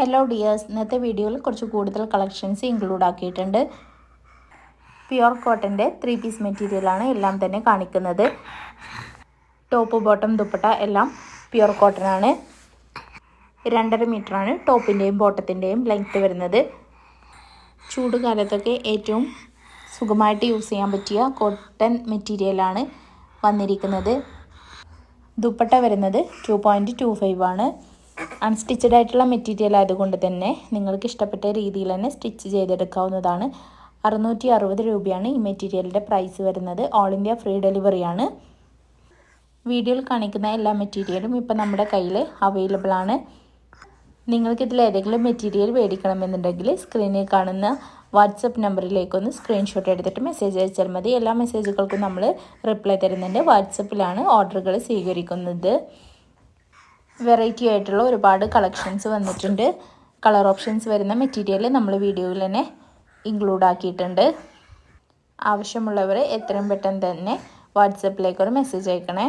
Hello dears, ഇന്നത്തെ വീഡിയോയിൽ കുറച്ച് കൂടുതൽ കളക്ഷൻസ് ഇൻക്ലൂഡ് ആക്കിയിട്ടുണ്ട്. പ്യുർ കോട്ടൻ്റെ 3 പീസ് മെറ്റീരിയലാണ് എല്ലാം തന്നെ കാണിക്കുന്നത്. ടോപ്പ് ബോട്ടം ദുപ്പട്ട എല്ലാം പ്യുർ കോട്ടൺ ആണ്. 2.5 മീറ്ററാണ് ടോപ്പിൻ്റെയും ബോട്ടത്തിൻ്റെയും ലെങ്ത്ത് വരുന്നത്. ചൂട് കാലത്തൊക്കെ ഏറ്റവും സുഖമായിട്ട് യൂസ് ചെയ്യാൻ പറ്റിയ കോട്ടൺ മെറ്റീരിയലാണ് വന്നിരിക്കുന്നത്. ദുപ്പട്ട വരുന്നത് 2.25 ആണ്. അൺസ്റ്റിച്ചഡ് ആയിട്ടുള്ള മെറ്റീരിയൽ ആയതുകൊണ്ട് തന്നെ നിങ്ങൾക്ക് ഇഷ്ടപ്പെട്ട രീതിയിൽ തന്നെ സ്റ്റിച്ച് ചെയ്തെടുക്കാവുന്നതാണ്. 660 രൂപയാണ് ഈ മെറ്റീരിയലിൻ്റെ പ്രൈസ് വരുന്നത്. ഓൾ ഇന്ത്യ ഫ്രീ ഡെലിവറിയാണ്. വീഡിയോയിൽ കാണിക്കുന്ന എല്ലാ മെറ്റീരിയലും ഇപ്പം നമ്മുടെ കയ്യിൽ അവൈലബിൾ ആണ്. നിങ്ങൾക്കിതിൽ ഏതെങ്കിലും മെറ്റീരിയൽ മേടിക്കണമെന്നുണ്ടെങ്കിൽ സ്ക്രീനിൽ കാണുന്ന വാട്സപ്പ് നമ്പറിലേക്കൊന്ന് സ്ക്രീൻഷോട്ട് എടുത്തിട്ട് മെസ്സേജ് അയച്ചാൽ മതി. എല്ലാ മെസ്സേജുകൾക്കും നമ്മൾ റിപ്ലൈ തരുന്നുണ്ട്. വാട്സപ്പിലാണ് ഓർഡറുകൾ സ്വീകരിക്കുന്നത്. വെറൈറ്റി ആയിട്ടുള്ള ഒരുപാട് കളക്ഷൻസ് വന്നിട്ടുണ്ട്. കളർ ഓപ്ഷൻസ് വരുന്ന മെറ്റീരിയൽ നമ്മൾ വീഡിയോയിൽ തന്നെ ഇൻക്ലൂഡ് ആക്കിയിട്ടുണ്ട്. ആവശ്യമുള്ളവർ എത്രയും പെട്ടെന്ന് തന്നെ വാട്സപ്പിലേക്കൊരു മെസ്സേജ് അയക്കണേ.